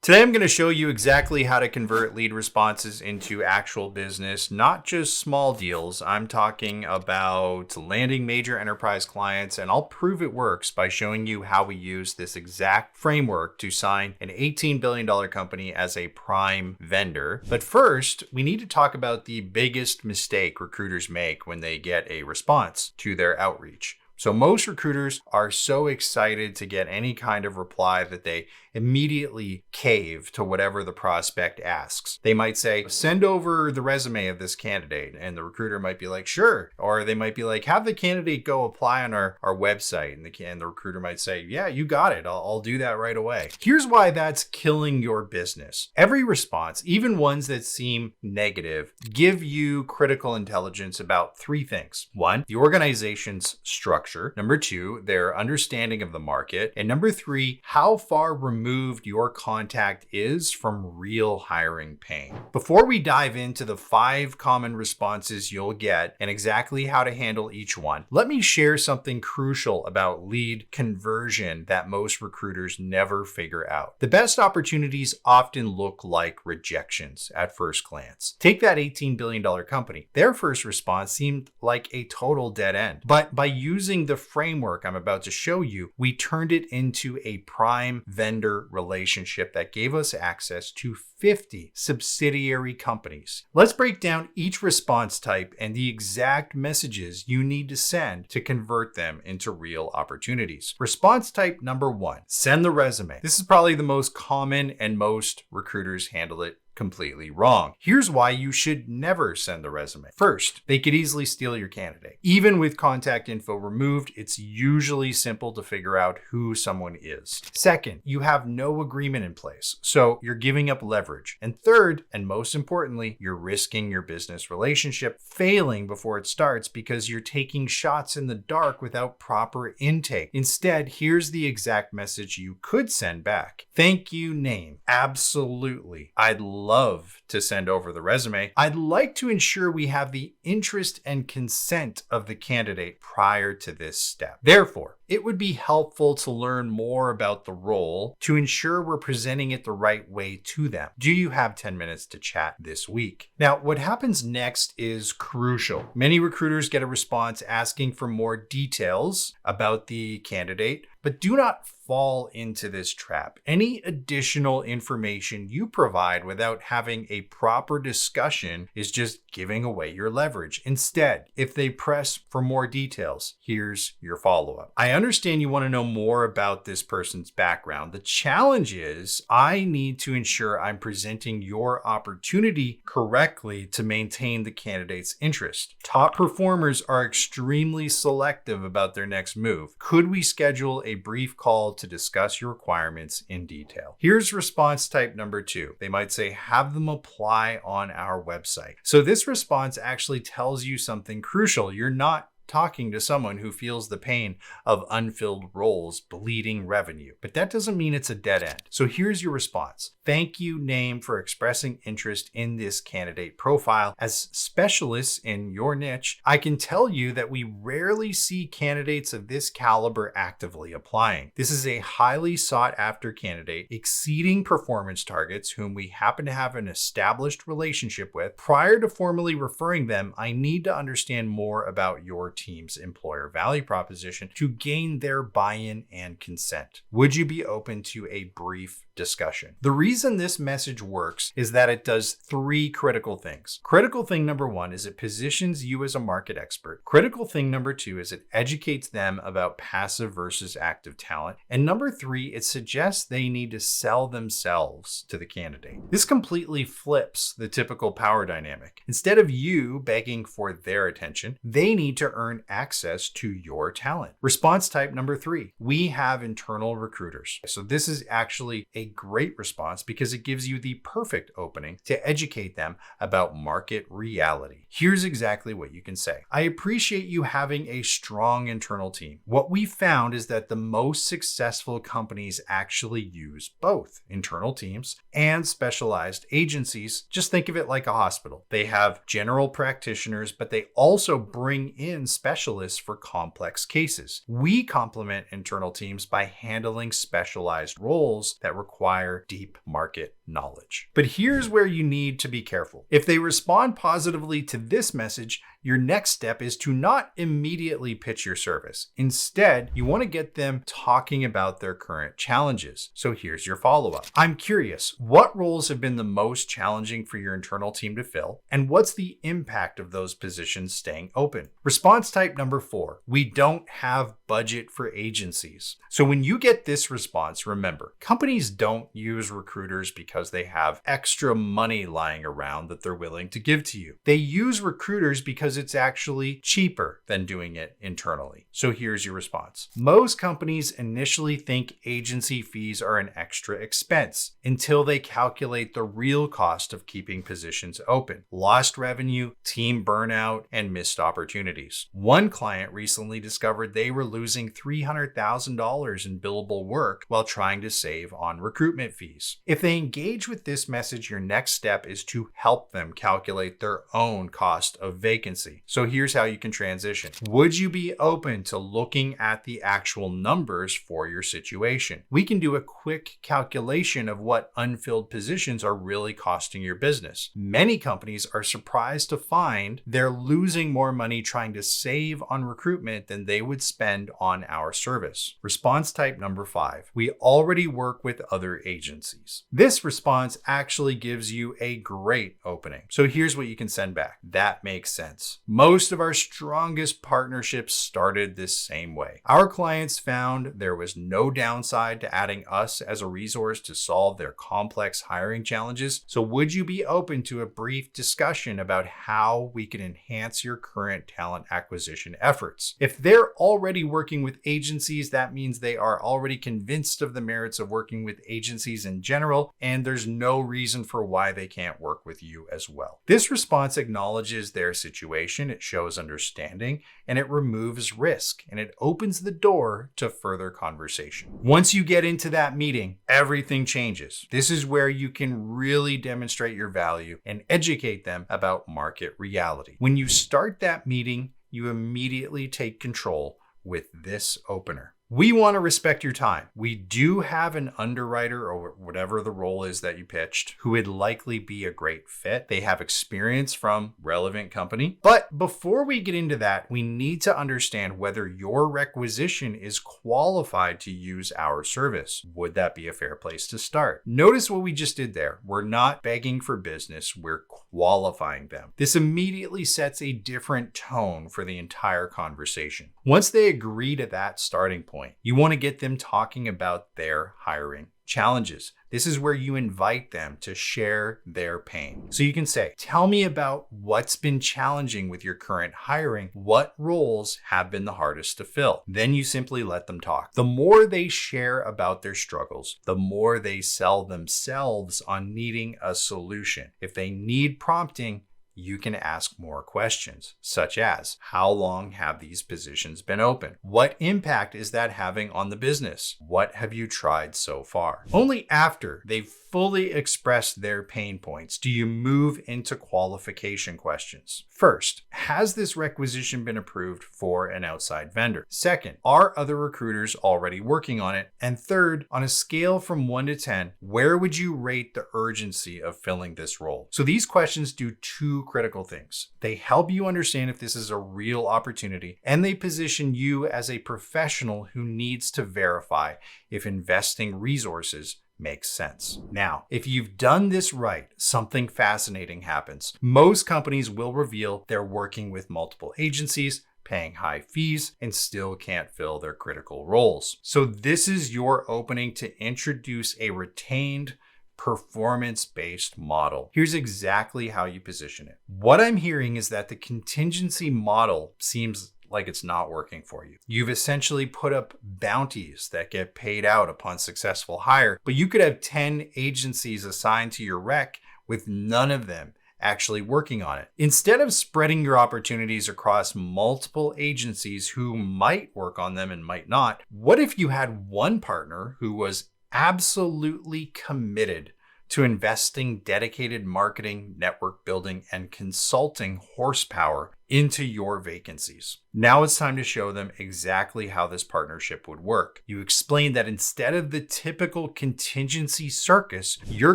Today, I'm going to show you exactly how to convert lead responses into actual business, not just small deals. I'm talking about landing major enterprise clients, and I'll prove it works by showing you how we use this exact framework to sign an $18 billion company as a prime vendor. But first, we need to talk about the biggest mistake recruiters make when they get a response to their outreach. So most recruiters are so excited to get any kind of reply that they immediately cave to whatever the prospect asks. They might say, send over the resume of this candidate. And the recruiter might be like, sure. Or they might be like, have the candidate go apply on our website. And the recruiter might say, yeah, you got it. I'll do that right away. Here's why that's killing your business. Every response, even ones that seem negative, give you critical intelligence about three things. One, the organization's structure. Number two, their understanding of the market. And number three, how far removed your contact is from real hiring pain. Before we dive into the 5 common responses you'll get and exactly how to handle each one, let me share something crucial about lead conversion that most recruiters never figure out. The best opportunities often look like rejections at first glance. Take that $18 billion company. Their first response seemed like a total dead end. But by using the framework I'm about to show you, we turned it into a prime vendor relationship that gave us access to 50 subsidiary companies. Let's break down each response type and the exact messages you need to send to convert them into real opportunities. Response type number 1, send the resume. This is probably the most common and most recruiters handle it completely wrong. Here's why you should never send the resume. First, they could easily steal your candidate. Even with contact info removed, it's usually simple to figure out who someone is. Second, you have no agreement in place, so you're giving up leverage. And third, and most importantly, you're risking your business relationship failing before it starts because you're taking shots in the dark without proper intake. Instead, here's the exact message you could send back. Thank you, name. Absolutely. I'd love to send over the resume. I'd like to ensure we have the interest and consent of the candidate prior to this step. Therefore, it would be helpful to learn more about the role to ensure we're presenting it the right way to them. Do you have 10 minutes to chat this week? Now, what happens next is crucial. Many recruiters get a response asking for more details about the candidate, but do not fall into this trap. Any additional information you provide without having a proper discussion is just giving away your leverage. Instead, if they press for more details, here's your follow-up. I understand you want to know more about this person's background. The challenge is I need to ensure I'm presenting your opportunity correctly to maintain the candidate's interest. Top performers are extremely selective about their next move. Could we schedule a brief call to discuss your requirements in detail? Here's response type number 2. They might say, have them apply on our website. So this response actually tells you something crucial. You're not talking to someone who feels the pain of unfilled roles bleeding revenue. But that doesn't mean it's a dead end. So here's your response. Thank you, name, for expressing interest in this candidate profile. As specialists in your niche, I can tell you that we rarely see candidates of this caliber actively applying. This is a highly sought after candidate exceeding performance targets whom we happen to have an established relationship with. Prior to formally referring them, I need to understand more about your team's employer value proposition to gain their buy-in and consent. Would you be open to a brief discussion? The reason this message works is that it does 3 critical things. Critical thing number 1 is it positions you as a market expert. Critical thing number 2 is it educates them about passive versus active talent. And number 3, it suggests they need to sell themselves to the candidate. This completely flips the typical power dynamic. Instead of you begging for their attention, they need to earn access to your talent. Response type number 3, we have internal recruiters. So this is actually a great response because it gives you the perfect opening to educate them about market reality. Here's exactly what you can say. I appreciate you having a strong internal team. What we found is that the most successful companies actually use both internal teams and specialized agencies. Just think of it like a hospital. They have general practitioners, but they also bring in specialists for complex cases. We complement internal teams by handling specialized roles that require deep market knowledge. But here's where you need to be careful. If they respond positively to this message, your next step is to not immediately pitch your service. Instead, you want to get them talking about their current challenges. So here's your follow-up. I'm curious, what roles have been the most challenging for your internal team to fill? And what's the impact of those positions staying open? Response type number 4, we don't have budget for agencies. So when you get this response, remember, companies don't use recruiters because they have extra money lying around that they're willing to give to you. They use recruiters because it's actually cheaper than doing it internally. So here's your response. Most companies initially think agency fees are an extra expense until they calculate the real cost of keeping positions open: lost revenue, team burnout, and missed opportunities. One client recently discovered they were losing $300,000 in billable work while trying to save on recruitment fees. If they engage with this message, your next step is to help them calculate their own cost of vacancy. So here's how you can transition. Would you be open to looking at the actual numbers for your situation? We can do a quick calculation of what unfilled positions are really costing your business. Many companies are surprised to find they're losing more money trying to save on recruitment than they would spend on our service. Response type number 5, we already work with other agencies. This response actually gives you a great opening. So here's what you can send back. That makes sense. Most of our strongest partnerships started this same way. Our clients found there was no downside to adding us as a resource to solve their complex hiring challenges. So would you be open to a brief discussion about how we can enhance your current talent acquisition efforts? If they're already working with agencies, that means they are already convinced of the merits of working with agencies in general, and there's no reason for why they can't work with you as well. This response acknowledges their situation. It shows understanding, and it removes risk, and it opens the door to further conversation. Once you get into that meeting, everything changes. This is where you can really demonstrate your value and educate them about market reality. When you start that meeting, you immediately take control with this opener. We want to respect your time. We do have an underwriter or whatever the role is that you pitched who would likely be a great fit. They have experience from relevant company. But before we get into that, we need to understand whether your requisition is qualified to use our service. Would that be a fair place to start? Notice what we just did there. We're not begging for business. We're qualifying them. This immediately sets a different tone for the entire conversation. Once they agree to that starting point, you want to get them talking about their hiring challenges. This is where you invite them to share their pain. So you can say, tell me about what's been challenging with your current hiring. What roles have been the hardest to fill? Then you simply let them talk. The more they share about their struggles, the more they sell themselves on needing a solution. If they need prompting, you can ask more questions, such as, how long have these positions been open? What impact is that having on the business? What have you tried so far? Only after they've fully expressed their pain points do you move into qualification questions. First, has this requisition been approved for an outside vendor? Second, are other recruiters already working on it? And third, on a scale from 1 to 10, where would you rate the urgency of filling this role? So these questions do two critical things. They help you understand if this is a real opportunity, and they position you as a professional who needs to verify if investing resources makes sense. Now, if you've done this right, something fascinating happens. Most companies will reveal they're working with multiple agencies, paying high fees, and still can't fill their critical roles. So this is your opening to introduce a retained performance-based model. Here's exactly how you position it. What I'm hearing is that the contingency model seems like it's not working for you. You've essentially put up bounties that get paid out upon successful hire, but you could have 10 agencies assigned to your rec with none of them actually working on it. Instead of spreading your opportunities across multiple agencies who might work on them and might not, what if you had one partner who was absolutely committed to investing dedicated marketing, network building, and consulting horsepower into your vacancies. Now it's time to show them exactly how this partnership would work. You explain that instead of the typical contingency circus, you're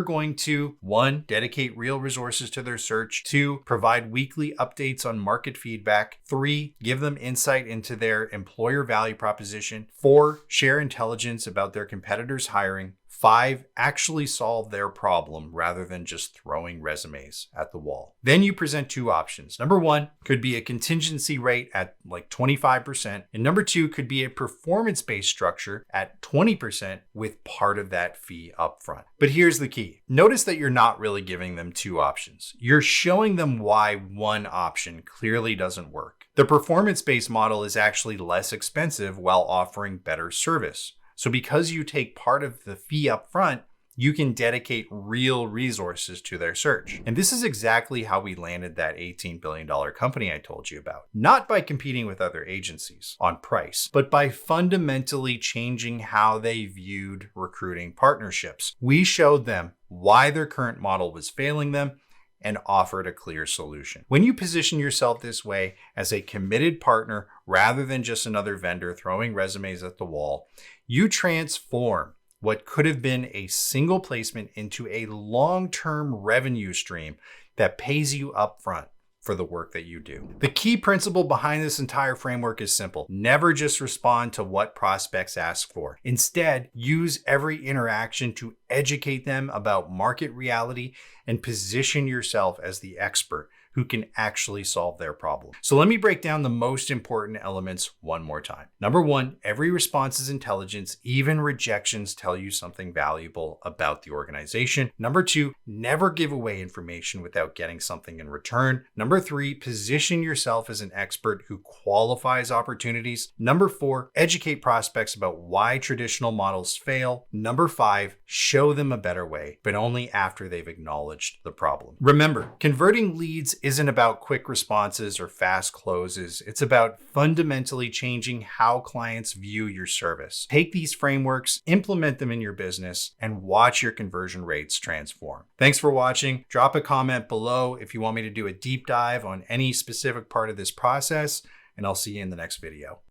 going to 1. Dedicate real resources to their search, 2. Provide weekly updates on market feedback, 3. Give them insight into their employer value proposition, 4. Share intelligence about their competitors' hiring, 5. Actually solve their problem rather than just throwing resumes at the wall. Then you present 2 options. Number 1 could be a contingency rate at like 25%, and number 2 could be a performance-based structure at 20% with part of that fee upfront. But here's the key. Notice that you're not really giving them 2 options. You're showing them why one option clearly doesn't work. The performance-based model is actually less expensive while offering better service. So because you take part of the fee up front, you can dedicate real resources to their search. And this is exactly how we landed that $18 billion company I told you about. Not by competing with other agencies on price, but by fundamentally changing how they viewed recruiting partnerships. We showed them why their current model was failing them and offered a clear solution. When you position yourself this way as a committed partner rather than just another vendor throwing resumes at the wall, you transform what could have been a single placement into a long-term revenue stream that pays you upfront for the work that you do. The key principle behind this entire framework is simple. Never just respond to what prospects ask for. Instead, use every interaction to educate them about market reality and position yourself as the expert who can actually solve their problem. So let me break down the most important elements one more time. Number 1, every response is intelligence. Even rejections tell you something valuable about the organization. Number 2, never give away information without getting something in return. Number 3, position yourself as an expert who qualifies opportunities. Number 4, educate prospects about why traditional models fail. Number 5, show them a better way, but only after they've acknowledged the problem. Remember, converting leads isn't about quick responses or fast closes. It's about fundamentally changing how clients view your service. Take these frameworks, implement them in your business, and watch your conversion rates transform. Thanks for watching. Drop a comment below if you want me to do a deep dive on any specific part of this process, and I'll see you in the next video.